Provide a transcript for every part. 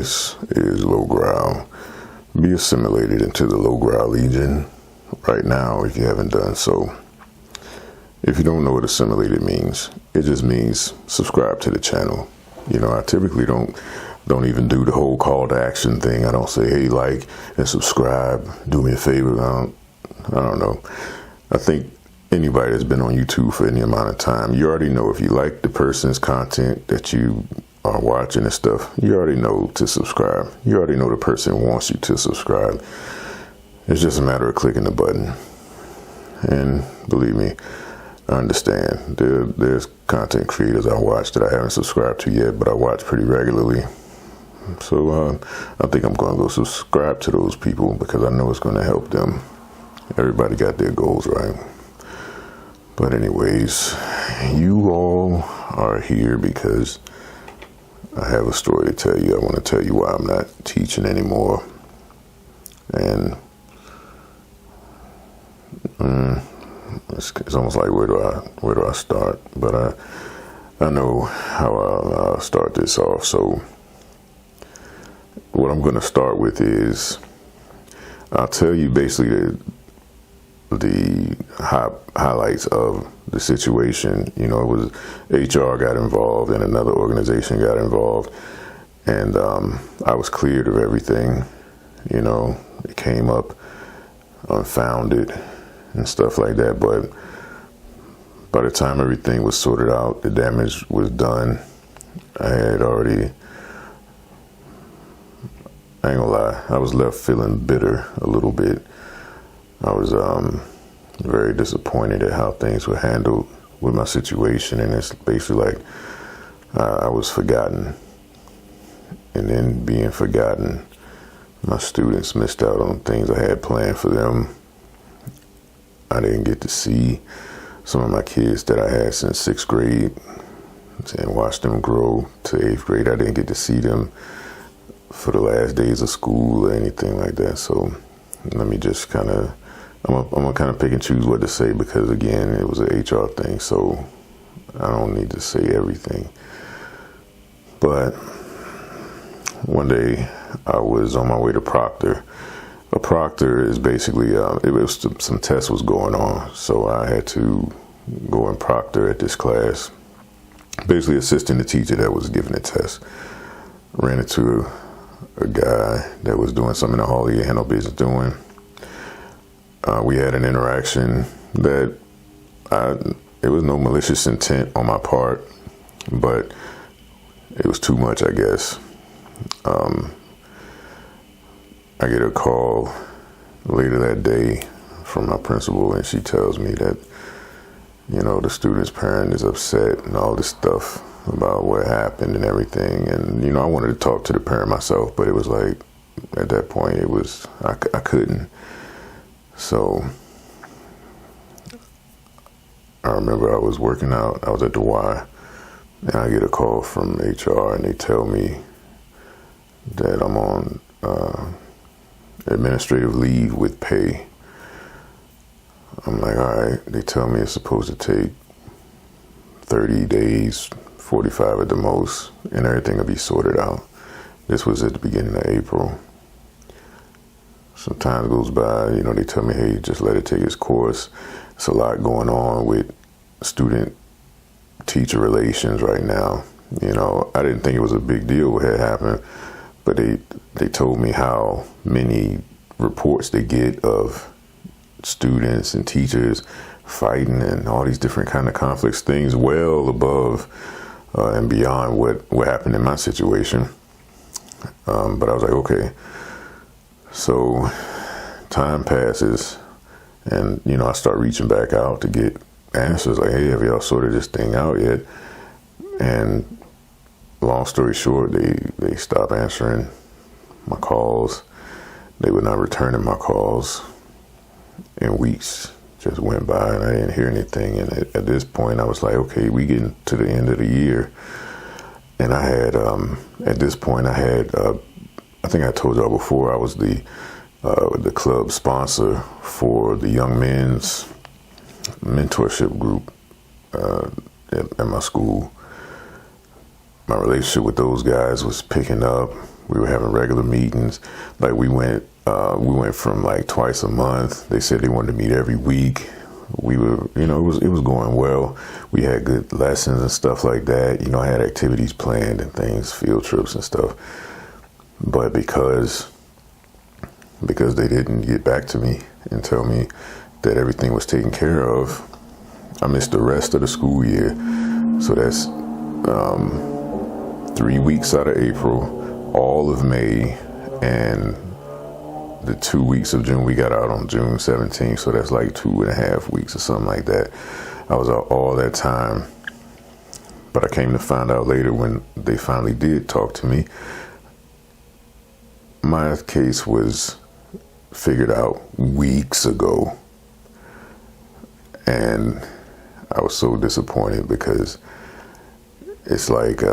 This is Low Growl. Be assimilated into the Low Growl Legion right now if you haven't done so. If you don't know what assimilated means, it just means subscribe to the channel. You know, I typically don't even do the whole call to action thing. I don't say, hey, like and subscribe, do me a favor. I don't know. I think anybody that's been on YouTube for any amount of time, you already know if you like the person's content that you are watching and stuff, you already know to subscribe. You already know the person wants you to subscribe. It's just a matter of clicking the button. And believe me, I understand. There's content creators I watch that I haven't subscribed to yet, but I watch pretty regularly. So I think I'm going to go subscribe to those people because I know it's going to help them. Everybody got their goals, right? But anyways, you all are here because I have a story to tell you. I want to tell you why I'm not teaching anymore. And it's almost like where do I start? But I know how I'll start this off. So what I'm going to start with is I'll tell you basically the highlights of the situation. You know, it was HR got involved and another organization got involved, and I was cleared of everything. You know, it came up unfounded and stuff like that, but by the time everything was sorted out, the damage was done. I ain't gonna lie, I was left feeling bitter a little bit. I was very disappointed at how things were handled with my situation, and it's basically like I was forgotten. And then being forgotten, my students missed out on things I had planned for them. I didn't get to see some of my kids that I had since 6th grade and watch them grow to 8th grade. I didn't get to see them for the last days of school or anything like that. So let me just kind of, I'm gonna kind of pick and choose what to say because again, it was an HR thing, so I don't need to say everything. But one day I was on my way to Proctor. A proctor is basically, some tests was going on, so I had to go and proctor at this class, basically assisting the teacher that was giving the test. Ran into a guy that was doing something in the hall he had no business doing. We had an interaction that it was no malicious intent on my part, but it was too much, I guess. I get a call later that day from my principal, and she tells me that, you know, the student's parent is upset and all this stuff about what happened and everything. And, you know, I wanted to talk to the parent myself, but it was like, at that point, it was, I couldn't. So I remember I was working out, I was at the Y, and I get a call from HR, and they tell me that I'm on administrative leave with pay. I'm like, all right. They tell me it's supposed to take 30 days, 45 at the most, and everything will be sorted out. This was at the beginning of April. Some time goes by, you know, they tell me, hey, just let it take its course. It's a lot going on with student-teacher relations right now. You know, I didn't think it was a big deal what had happened, but they told me how many reports they get of students and teachers fighting and all these different kind of conflicts, things well above and beyond what happened in my situation. But I was like, okay. So time passes, and, you know, I start reaching back out to get answers like, hey, have y'all sorted this thing out yet? And long story short, they stopped answering my calls. They were not returning my calls. And weeks just went by and I didn't hear anything. And at this point, I was like, okay, we getting to the end of the year. And I had, at this point, I think I told y'all before, I was the club sponsor for the young men's mentorship group at my school. My relationship with those guys was picking up. We were having regular meetings. Like we went from like twice a month. They said they wanted to meet every week. We were, it was going well. We had good lessons and stuff like that. I had activities planned and things, field trips and stuff. But because they didn't get back to me and tell me that everything was taken care of, I missed the rest of the school year. So that's 3 weeks out of April, all of May, and the 2 weeks of June. We got out on June 17th, so that's like 2.5 weeks or something like that. I was out all that time. But I came to find out later when they finally did talk to me, my case was figured out weeks ago. And I was so disappointed because it's like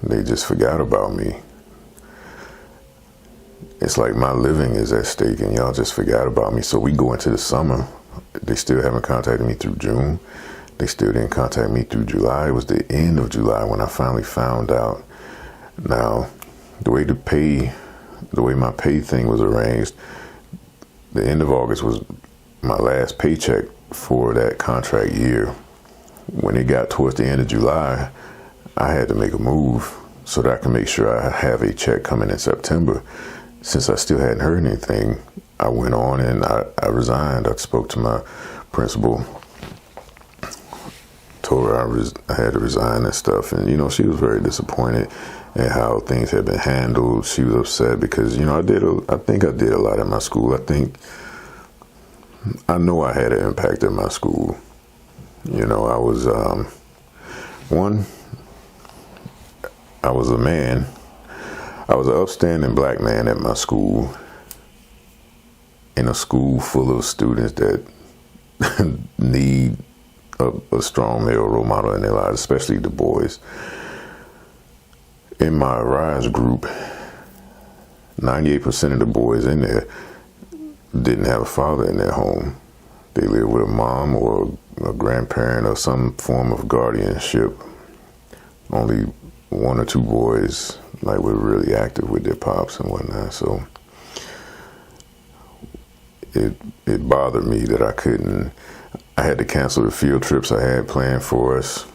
they just forgot about me. It's like my living is at stake and y'all just forgot about me. So we go into the summer. They still haven't contacted me through June. They still didn't contact me through July. It was the end of July when I finally found out. Now, the way my pay thing was arranged, the end of August was my last paycheck for that contract year. When it got towards the end of July, I had to make a move so that I can make sure I have a check coming in September. Since I still hadn't heard anything, I went on and I resigned. I spoke to my principal, told her I had to resign and stuff. And, she was very disappointed in how things had been handled. She was upset because, I think I did a lot in my school. I know I had an impact in my school. I was, I was a man. I was an upstanding black man at my school, in a school full of students that need a strong male role model in their lives, especially the boys. In my Rise group, 98% of the boys in there didn't have a father in their home. They lived with a mom or a grandparent or some form of guardianship. Only 1 or 2 boys were really active with their pops and whatnot. So it bothered me that I had to cancel the field trips I had planned for us.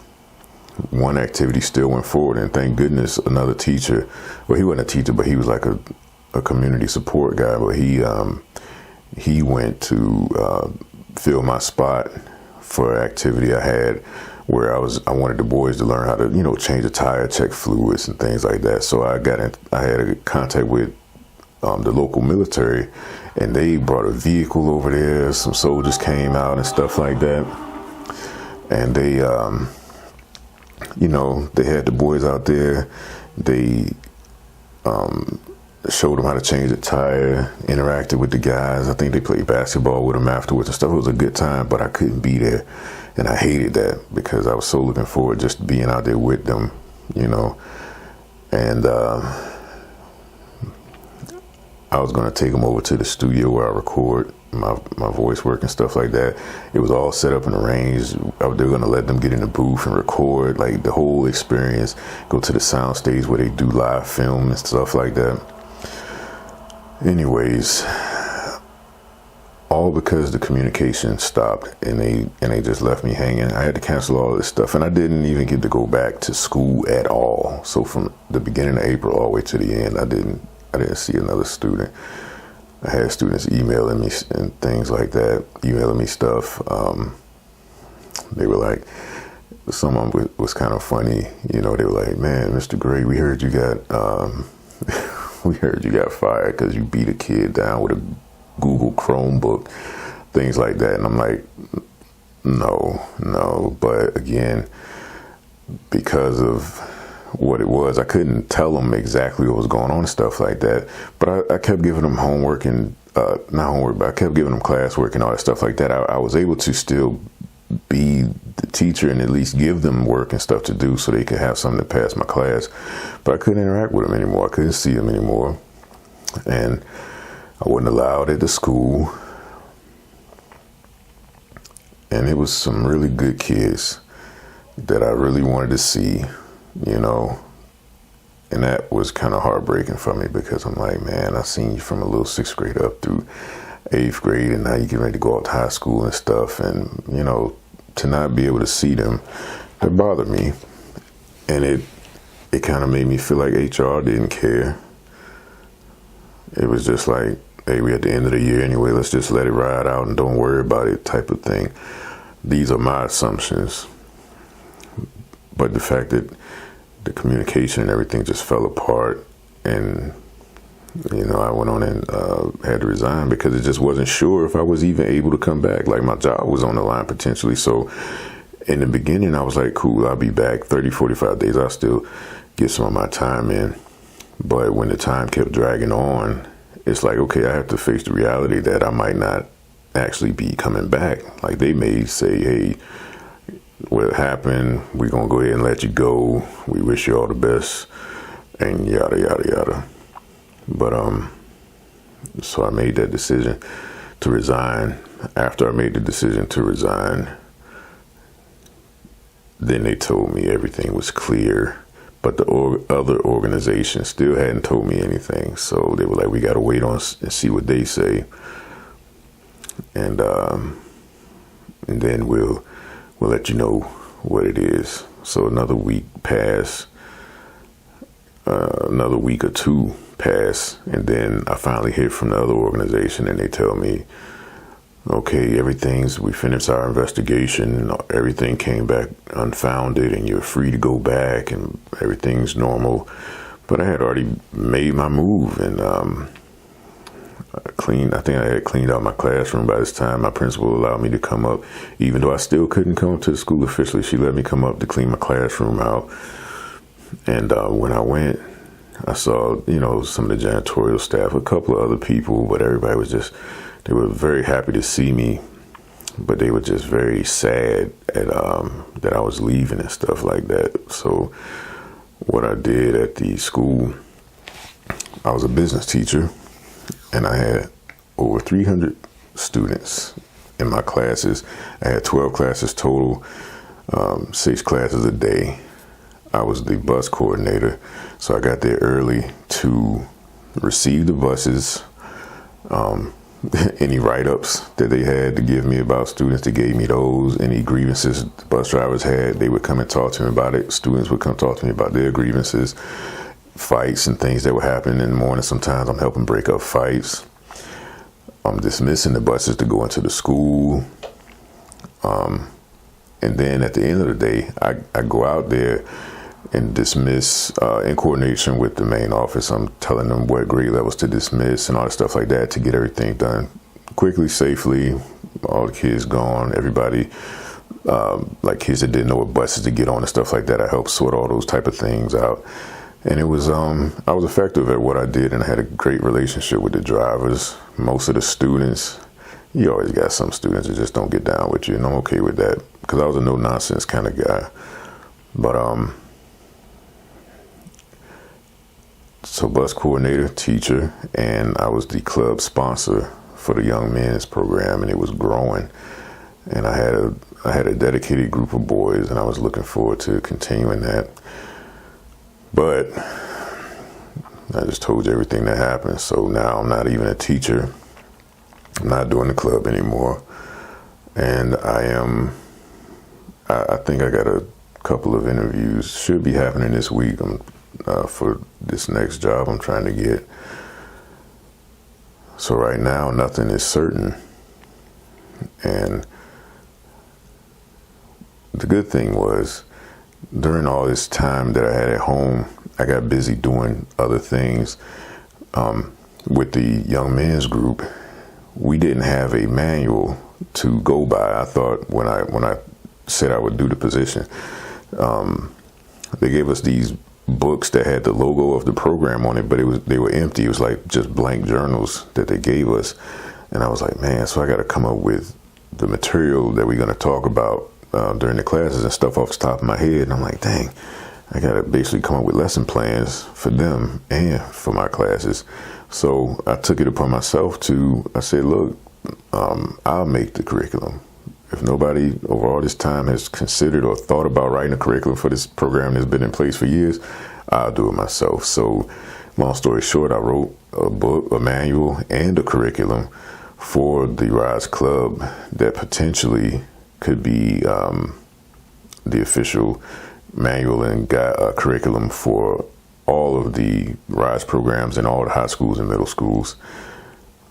One activity still went forward, and thank goodness another teacher, well, he wasn't a teacher, but he was like a community support guy, but he went to fill my spot for an activity I had where I wanted the boys to learn how to, change a tire, check fluids and things like that. So I had a contact with the local military, and they brought a vehicle over there. Some soldiers came out and stuff like that. And they, they had the boys out there. They showed them how to change a tire, interacted with the guys. I think they played basketball with them afterwards and stuff. It was a good time, but I couldn't be there. And I hated that because I was so looking forward just to being out there with them, And I was going to take them over to the studio where I record my voice work and stuff like that. It was all set up and arranged. They were going to let them get in the booth and record, the whole experience, go to the sound stage where they do live film and stuff like that. Anyways, all because the communication stopped and they just left me hanging. I had to cancel all this stuff, and I didn't even get to go back to school at all. So from the beginning of April all the way to the end, I didn't see another student. I had students emailing me and things like that, emailing me stuff. They were like, some of them was kind of funny. They were like, "Man, Mr. Gray, we heard you got fired because you beat a kid down with a Google Chromebook," things like that. And I'm like, no. But again, because of what it was, I couldn't tell them exactly what was going on and stuff like that. But I kept giving them homework and not homework, but I kept giving them classwork and all that stuff like that. I was able to still be the teacher and at least give them work and stuff to do so they could have something to pass my class. But I couldn't interact with them anymore. I couldn't see them anymore. And I wasn't allowed at the school. And it was some really good kids that I really wanted to see, and that was kind of heartbreaking for me because I'm like, man, I seen you from a little 6th grade up through 8th grade, and now you get ready to go out to high school and stuff, and to not be able to see them, that bothered me, and it kind of made me feel like HR didn't care. It was just like, hey, we at the end of the year anyway, let's just let it ride out and don't worry about it type of thing. These are my assumptions. But the fact that the communication and everything just fell apart, and I went on and had to resign because it just wasn't sure if I was even able to come back. Like, my job was on the line potentially. So in the beginning, I was like, cool, I'll be back 30, 45 days. I'll still get some of my time in. But when the time kept dragging on, it's like, okay, I have to face the reality that I might not actually be coming back. Like, they may say, hey, what happened, we're going to go ahead and let you go. We wish you all the best, and yada, yada, yada. But, so I made that decision to resign. After I made the decision to resign, then they told me everything was clear. But the other organization still hadn't told me anything. So they were like, we got to wait on and see what they say. And then we'll let you know what it is. So another week passed, another week or two passed. And then I finally hear from the other organization, and they tell me, okay, we finished our investigation, everything came back unfounded, and you're free to go back, and everything's normal. But I had already made my move, and I think I had cleaned out my classroom by this time. My principal allowed me to come up, even though I still couldn't come to the school officially. She let me come up to clean my classroom out. And when I went, I saw, some of the janitorial staff, a couple of other people, but everybody was they were very happy to see me, but they were just very sad at that I was leaving and stuff like that. So what I did at the school, I was a business teacher, and I had over 300 students in my classes. I had 12 classes total, 6 classes a day. I was the bus coordinator, so I got there early to receive the buses. Any write-ups that they had to give me about students, they gave me those. Any grievances the bus drivers had, they would come and talk to me about it. Students would come talk to me about their grievances, fights and things that were happening in the morning. Sometimes I'm helping break up fights. I'm dismissing the buses to go into the school. And then at the end of the day, I go out there and dismiss in coordination with the main office. I'm telling them what grade levels to dismiss and all the stuff like that to get everything done quickly, safely. All the kids gone, everybody, like kids that didn't know what buses to get on and stuff like that. I helped sort all those type of things out. And it was, I was effective at what I did, and I had a great relationship with the drivers. Most of the students, you always got some students that just don't get down with you, and I'm okay with that because I was a no nonsense kind of guy. But, so bus coordinator, teacher, and I was the club sponsor for the young men's program, and it was growing. And I had a dedicated group of boys, and I was looking forward to continuing that. But I just told you everything that happened. So now I'm not even a teacher. I'm not doing the club anymore. And I think I got a couple of interviews, should be happening this week. For this next job I'm trying to get. So right now, nothing is certain. And the good thing was, during all this time that I had at home, I got busy doing other things. With the young men's group, we didn't have a manual to go by. I thought when I said I would do the position, they gave us these books that had the logo of the program on it, but they were empty. It was like just blank journals that they gave us. And I was like, man, so I got to come up with the material that we're going to talk about during the classes and stuff off the top of my head. And I'm like, dang, I got to basically come up with lesson plans for them and for my classes. So I took it upon myself I said, look, I'll make the curriculum. If nobody over all this time has considered or thought about writing a curriculum for this program that's been in place for years, I'll do it myself. So long story short, I wrote a book, a manual, and a curriculum for the Rise Club that potentially could be the official manual and curriculum for all of the Rise programs in all the high schools and middle schools.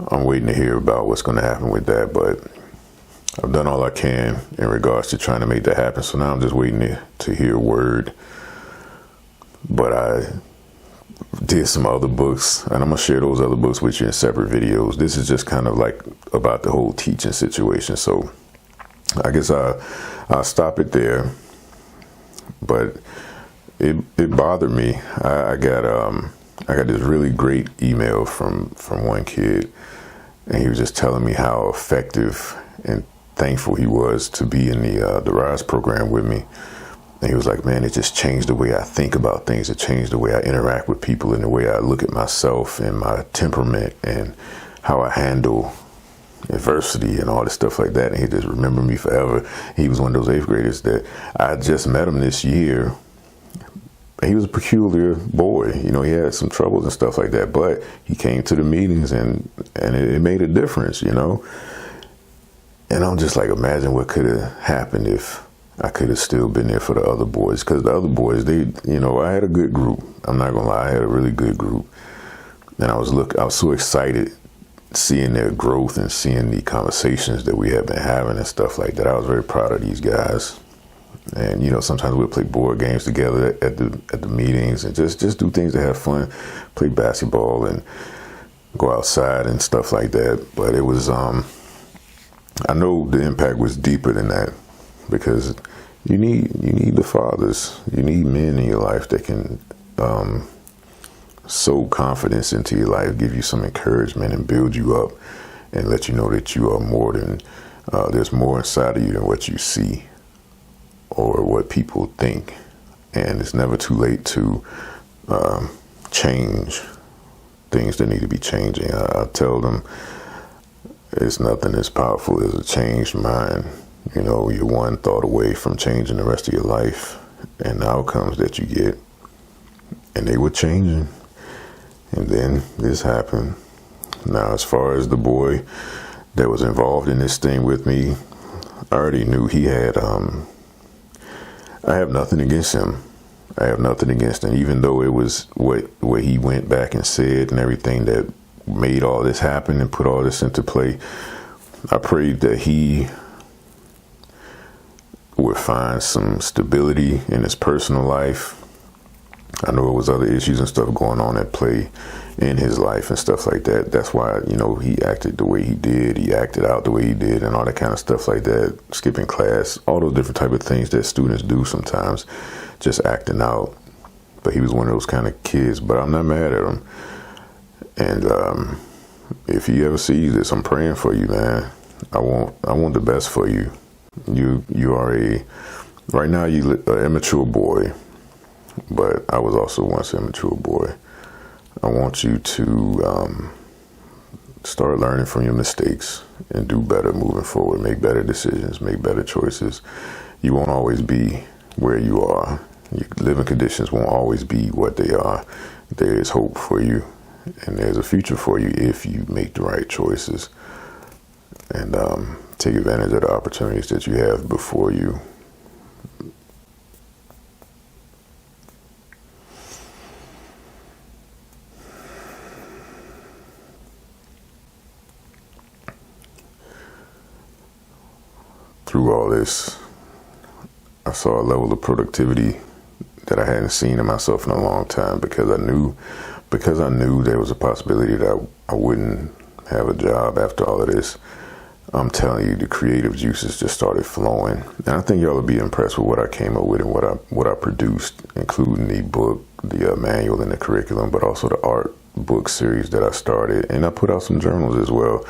I'm waiting to hear about what's going to happen with that, but I've done all I can in regards to trying to make that happen. So now I'm just waiting to hear word. But I did some other books, and I'm going to share those other books with you in separate videos. This is just kind of like about the whole teaching situation. So I guess I'll stop it there. But it bothered me. I got this really great email from one kid, and he was just telling me how effective and thankful he was to be in the Rise program with me. And he was like, man, it just changed the way I think about things. It changed the way I interact with people and the way I look at myself and my temperament and how I handle adversity and all this stuff like that. And he just remembered me forever. He was one of those 8th graders that I just met him this year. He was a peculiar boy. You know, he had some troubles and stuff like that, but he came to the meetings and it made a difference, you know. And I'm just like, imagine what could have happened if I could have still been there for the other boys. Because the other boys, I had a good group. I'm not gonna lie, I had a really good group. And I was so excited seeing their growth and seeing the conversations that we had been having and stuff like that. I was very proud of these guys. And, you know, sometimes we'll play board games together at the meetings and just do things to have fun, play basketball and go outside and stuff like that. But it was, I know the impact was deeper than that, because you need the fathers, you need men in your life that can sow confidence into your life, give you some encouragement and build you up and let you know that you are more than, there's more inside of you than what you see or what people think. And it's never too late to change things that need to be changing. I tell them it's nothing as powerful as a changed mind. You know, you're one thought away from changing the rest of your life and the outcomes that you get. And they were changing. And then this happened. Now, as far as the boy that was involved in this thing with me, I already knew he had, I have nothing against him. I have nothing against him, even though it was what he went back and said and everything that made all this happen and put all this into play. I prayed that he would find some stability in his personal life. I know it was other issues and stuff going on at play in his life and stuff like that. That's why, you know, he acted the way he did. He acted out the way he did and all that kind of stuff like that. Skipping class, all those different type of things that students do sometimes, just acting out. But he was one of those kind of kids, but I'm not mad at him. And if he ever sees this, I'm praying for you, man. I want the best for you. You are right now you an immature boy, but I was also once an immature boy. I want you to start learning from your mistakes and do better moving forward. Make better decisions, make better choices. You won't always be where you are. Your living conditions won't always be what they are. There is hope for you, and there's a future for you if you make the right choices and take advantage of the opportunities that you have before you. Through all this, I saw a level of productivity that I hadn't seen in myself in a long time, because I knew there was a possibility that I wouldn't have a job after all of this. I'm telling you, the creative juices just started flowing. And I think y'all will be impressed with what I came up with and what I produced, including the book, the manual and the curriculum, but also the art book series that I started. And I put out some journals as well.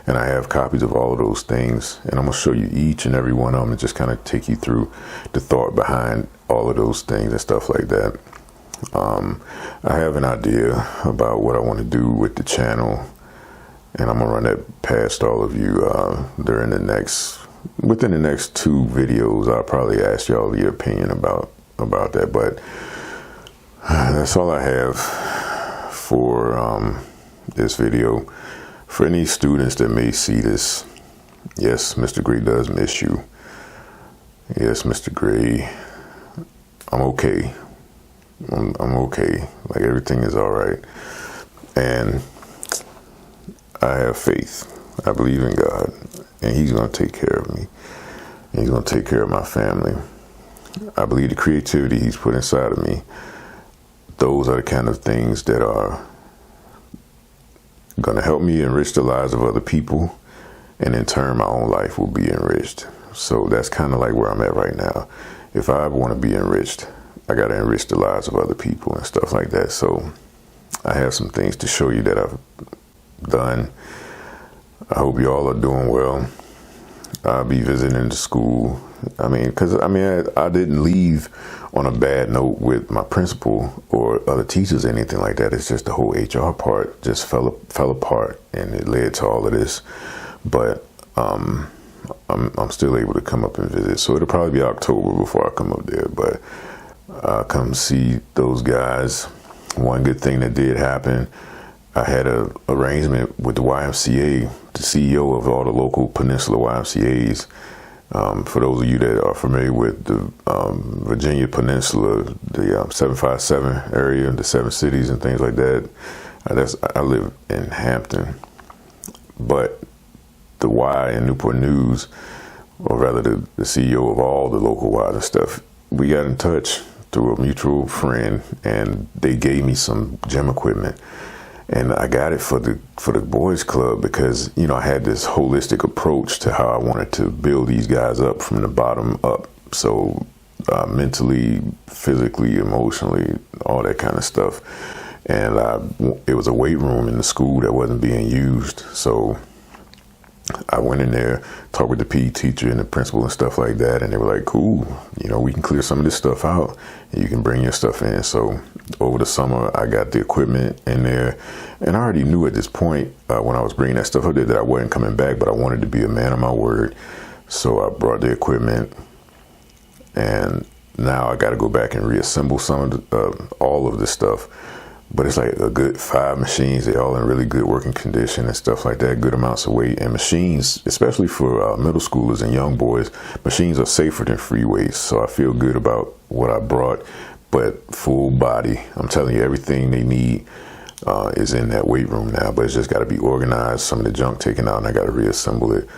And I have copies of all of those things. And I'm going to show you each and every one of them and just kind of take you through the thought behind all of those things and stuff like that. I have an idea about what I want to do with the channel, and I'm gonna run that past all of you within the next 2 videos. I'll probably ask y'all your opinion about that. But That's all I have for this video. For any students that may see this, yes, Mr. Gray does miss you. Yes, Mr. Gray, I'm okay. I'm okay. Like, everything is all right. And I have faith. I believe in God, and He's going to take care of me. He's going to take care of my family. I believe the creativity He's put inside of me, those are the kind of things that are going to help me enrich the lives of other people, and in turn my own life will be enriched. So that's kind of like where I'm at right now. If I want to be enriched, I got to enrich the lives of other people and stuff like that. So I have some things to show you that I've done. I hope you all are doing well. I'll be visiting the school. I didn't leave on a bad note with my principal or other teachers or anything like that. It's just the whole HR part just fell apart, and it led to all of this. But I'm still able to come up and visit. So it'll probably be October before I come up there. But I'll come see those guys. One good thing that did happen, I had an arrangement with the YMCA, the CEO of all the local Peninsula YMCAs. For those of you that are familiar with the Virginia Peninsula, the 757 area, the 7 cities and things like that, I live in Hampton. But the Y in Newport News, or rather the CEO of all the local Ys and stuff, we got in touch through a mutual friend, and they gave me some gym equipment. And I got it for the boys club because, I had this holistic approach to how I wanted to build these guys up from the bottom up. So mentally, physically, emotionally, all that kind of stuff. And it was a weight room in the school that wasn't being used. So I went in there, talked with the PE teacher and the principal and stuff like that. And they were like, cool, we can clear some of this stuff out and you can bring your stuff in. So over the summer, I got the equipment in there. And I already knew at this point when I was bringing that stuff up there that I wasn't coming back, but I wanted to be a man of my word. So I brought the equipment, and now I got to go back and reassemble some of all of this stuff. But it's like a good 5 machines. They're all in really good working condition and stuff like that. Good amounts of weight. And machines, especially for middle schoolers and young boys, machines are safer than free weights. So I feel good about what I brought. But full body, I'm telling you, everything they need is in that weight room now. But it's just got to be organized. Some of the junk taken out, and I got to reassemble it.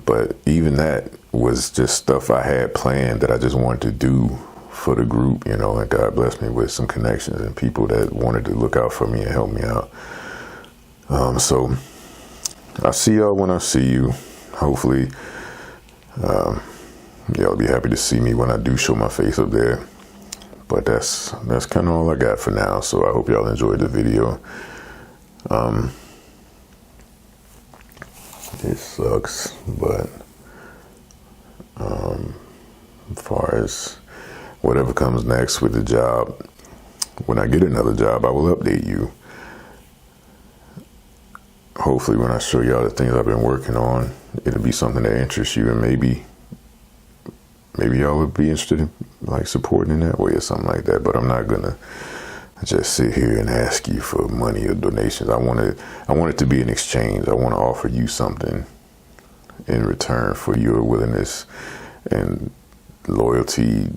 But even that was just stuff I had planned that I just wanted to do for the group, and God blessed me with some connections and people that wanted to look out for me and help me out. So I'll see y'all when I see you. Hopefully, y'all be happy to see me when I do show my face up there. But that's kind of all I got for now. So I hope y'all enjoyed the video. It sucks, but as far as whatever comes next with the job, when I get another job, I will update you. Hopefully when I show y'all the things I've been working on, it'll be something that interests you, and maybe y'all would be interested in like supporting in that way or something like that. But I'm not gonna just sit here and ask you for money or donations. I want it to be an exchange. I want to offer you something in return for your willingness and loyalty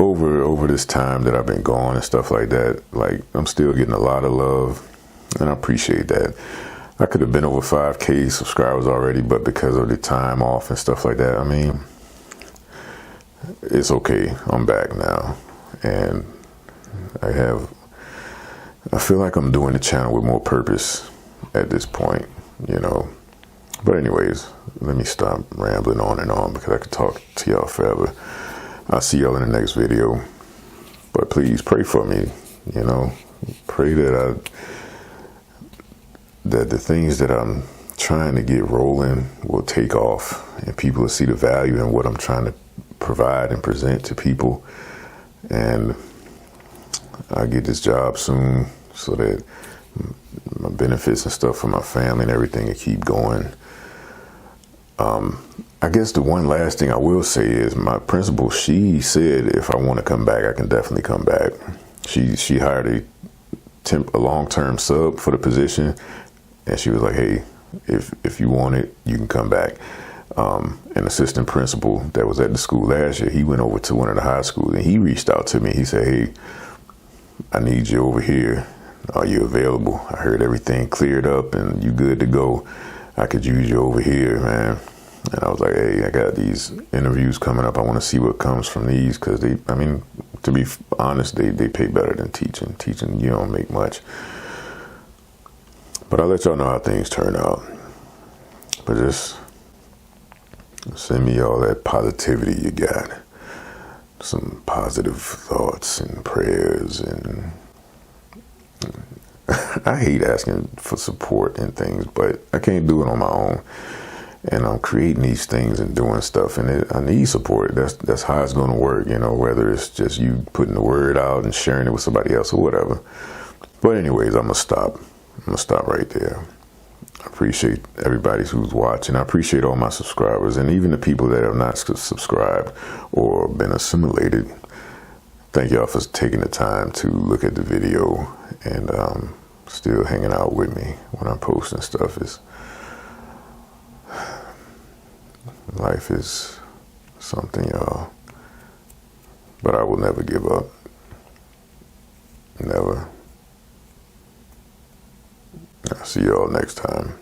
over this time that I've been gone and stuff like that. Like, I'm still getting a lot of love, and I appreciate that. I could have been over 5K subscribers already, but because of the time off and stuff like that, it's okay. I'm back now, and I feel like I'm doing the channel with more purpose at this point, But anyways, let me stop rambling on and on because I could talk to y'all forever. I'll see y'all in the next video. But please pray for me, Pray that the things that I'm trying to get rolling will take off, and people will see the value in what I'm trying to provide and present to people. And I get this job soon so that my benefits and stuff for my family and everything will keep going. I guess the one last thing I will say is my principal, she said if I want to come back, I can definitely come back. She hired a long-term sub for the position, and she was like, hey, if you want it, you can come back. An assistant principal that was at the school last year, he went over to one of the high schools and he reached out to me. He said, hey, I need you over here. Are you available? I heard everything cleared up and you good to go. I could use you over here, man. And I was like, hey, I got these interviews coming up. I want to see what comes from these, because to be honest, they pay better than teaching. Teaching, you don't make much. But I'll let y'all know how things turn out. But just send me all that positivity you got. Some positive thoughts and prayers. And I hate asking for support and things, but I can't do it on my own. And I'm creating these things and doing stuff, and I need support. That's how it's going to work, whether it's just you putting the word out and sharing it with somebody else or whatever. But anyways, I'm going to stop. I'm going to stop right there. I appreciate everybody who's watching. I appreciate all my subscribers, and even the people that have not subscribed or been assimilated. Thank y'all for taking the time to look at the video and still hanging out with me when I'm posting stuff. Life is something, y'all. But I will never give up. Never. I'll see y'all next time.